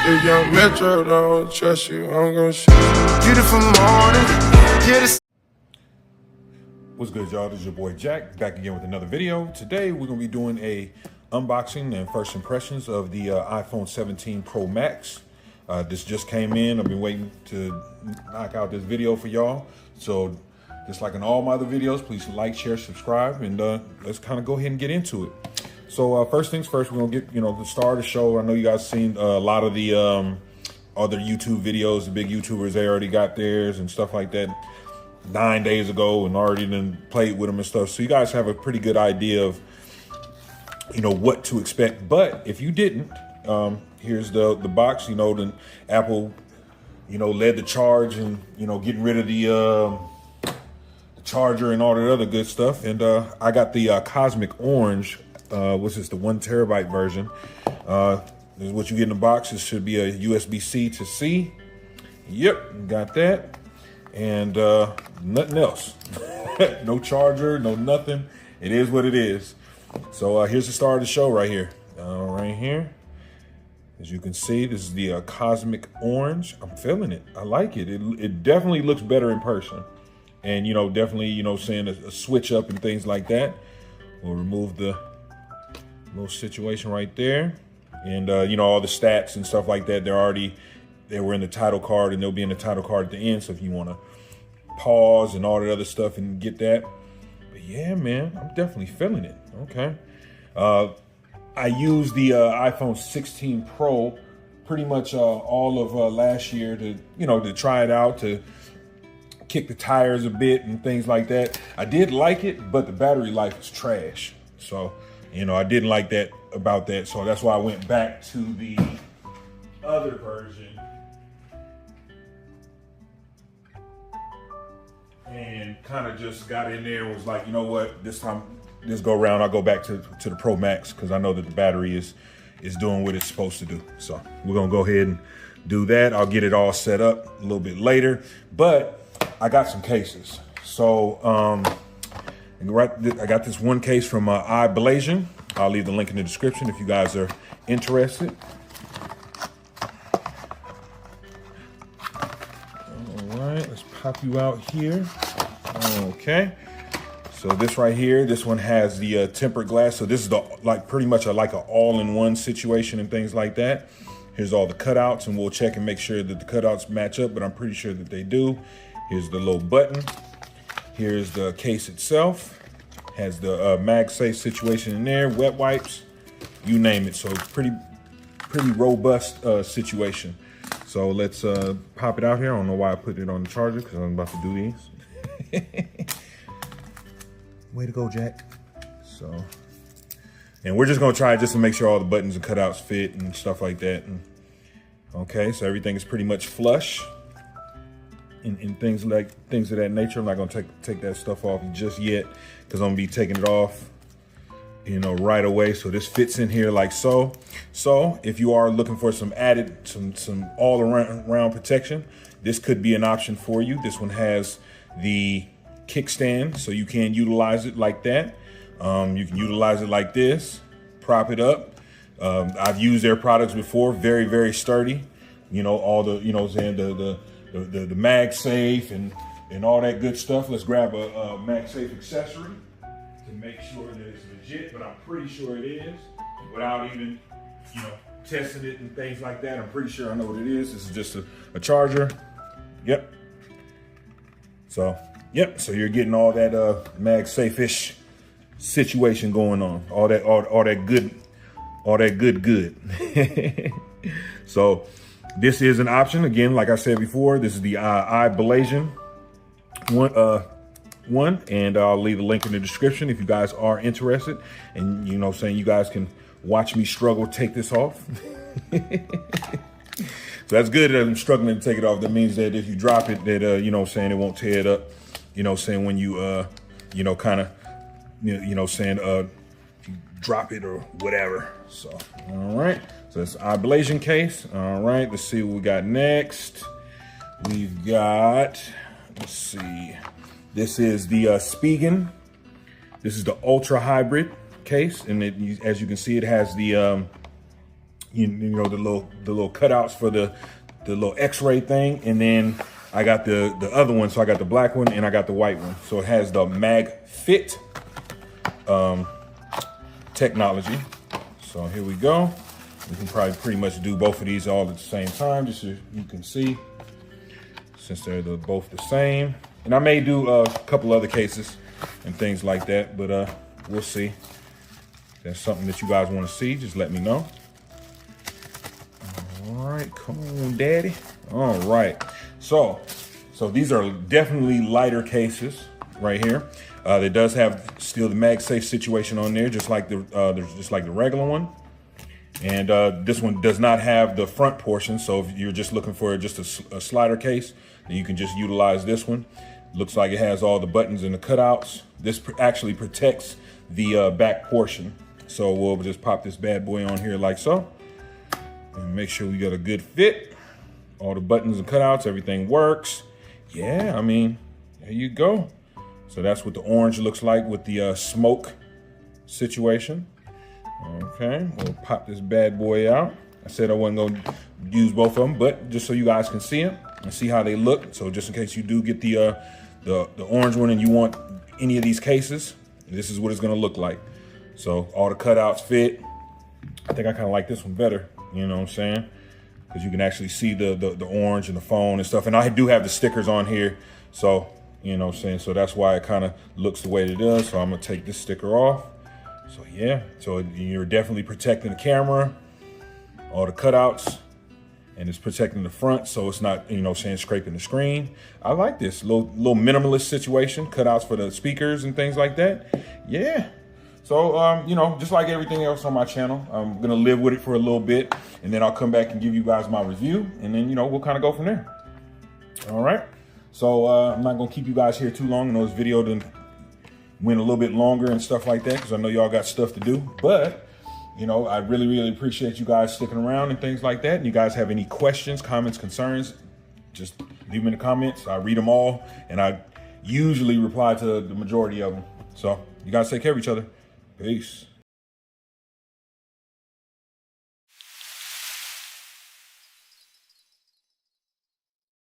If young Metro don't trust you, I'm gonna shoot you. Beautiful morning, What's good, y'all? This is your boy Jack, back again with another video. Today we're gonna be doing a unboxing and first impressions of the iPhone 17 Pro Max. This just came in. I've been waiting to knock out this video for y'all. So just like in all my other videos, please like, share, subscribe, and let's kind of go ahead and get into it. So first things first, we're gonna get, the star of the show. I know you guys seen a lot of the other YouTube videos. The big YouTubers, they already got theirs and stuff like that 9 days ago and already then played with them and stuff. So you guys have a pretty good idea of, what to expect. But if you didn't, here's the box. The Apple, led the charge and, getting rid of the charger and all that other good stuff. And I got the Cosmic Orange, which is the 1 terabyte version. This is what you get in the box. It should be a USB-C to C. Yep, got that. And nothing else. No charger, no nothing. It is what it is. So here's the star of the show right here. Right here. As you can see, this is the Cosmic Orange. I'm feeling it. I like it. It definitely looks better in person. And, definitely, saying a switch up and things like that. We'll remove the little situation right there. And, all the stats and stuff like that, they were in the title card, and they'll be in the title card at the end. So if you want to pause and all that other stuff and get that. But yeah, man, I'm definitely feeling it. Okay. I used the iPhone 16 Pro pretty much all of last year to try it out, to kick the tires a bit and things like that. I did like it, but the battery life is trash. So, I didn't like that about that. So that's why I went back to the other version and kind of just got in there and was like, you know what, this go around, I'll go back to the Pro Max, because I know that the battery is doing what it's supposed to do. So we're gonna go ahead and do that. I'll get it all set up a little bit later, but I got some cases. So I got this one case from i-Blason. I'll leave the link in the description if you guys are interested. All right, let's pop you out here. Okay, so this right here, this one has the tempered glass. So this is pretty much like an all-in-one situation and things like that. Here's all the cutouts, and we'll check and make sure that the cutouts match up, but I'm pretty sure that they do. Here's the little button. Here's the case itself. Has the MagSafe situation in there, wet wipes, you name it. So it's pretty robust situation. So let's pop it out here. I don't know why I put it on the charger, because I'm about to do these. Way to go, Jack. So, and we're just gonna try it just to make sure all the buttons and cutouts fit and stuff like that. And, okay, so everything is pretty much flush and things of that nature. I'm not gonna take that stuff off just yet, because I'm gonna be taking it off, right away. So this fits in here like so. So if you are looking for some all around protection, this could be an option for you. This one has the kickstand, so you can utilize it like that. You can utilize it like this, prop it up. I've used their products before, very, very sturdy. All the, the MagSafe and all that good stuff. Let's grab a MagSafe accessory to make sure that it's legit, but I'm pretty sure it is, without even, testing it and things like that. I'm pretty sure I know what it is. This is just a charger. Yep. So, yep. So you're getting all that MagSafe-ish situation going on. All that good. So this is an option. Again, like I said before, this is the i-Blason one, and I'll leave a link in the description if you guys are interested. And you guys can watch me struggle to take this off. So that's good that I'm struggling to take it off. That means that if you drop it, that it won't tear it up. When you you drop it or whatever. So all right, so that's i-Blason case. All right, let's see what we got next. We've got, let's see, this is the Spigen. This is the Ultra Hybrid case, and as you can see, it has the you know, the little cutouts for the little X-ray thing, and then I got the other one. So I got the black one and I got the white one. So it has the mag fit technology. So here we go. We can probably pretty much do both of these all at the same time, just so you can see, since they're both the same. And I may do a couple other cases and things like that, but we'll see. If that's something that you guys want to see, just let me know. All right, come on, daddy. All right, so these are definitely lighter cases right here. It does have still the MagSafe situation on there, just like the regular one. And this one does not have the front portion, so if you're just looking for just a slider case, then you can just utilize this one. Looks like it has all the buttons and the cutouts. This actually protects the back portion. So we'll just pop this bad boy on here like so. And make sure we got a good fit. All the buttons and cutouts, everything works. Yeah, I mean, there you go. So that's what the orange looks like with the smoke situation. Okay, we'll pop this bad boy out. I said I wasn't gonna use both of them, but just so you guys can see them and see how they look. So just in case you do get the orange one and you want any of these cases, this is what it's gonna look like. So all the cutouts fit. I think I kind of like this one better, you know what I'm saying? Because you can actually see the orange and the phone and stuff. And I do have the stickers on here, so you know what I'm saying? So that's why it kind of looks the way it does. So I'm gonna take this sticker off. So yeah, so you're definitely protecting the camera, all the cutouts, and it's protecting the front, so it's not, you know, saying scraping the screen. I like this little minimalist situation, cutouts for the speakers and things like that. Yeah. So, you know, just like everything else on my channel, I'm gonna live with it for a little bit, and then I'll come back and give you guys my review, and then, you know, we'll kind of go from there. All right. So I'm not gonna keep you guys here too long. I know this video went a little bit longer and stuff like that, because I know y'all got stuff to do, but you know, I really appreciate you guys sticking around and things like that. And you guys have any questions, comments, concerns, just leave them in the comments. I read them all, and I usually reply to the majority of them. So you guys take care of each other. Peace.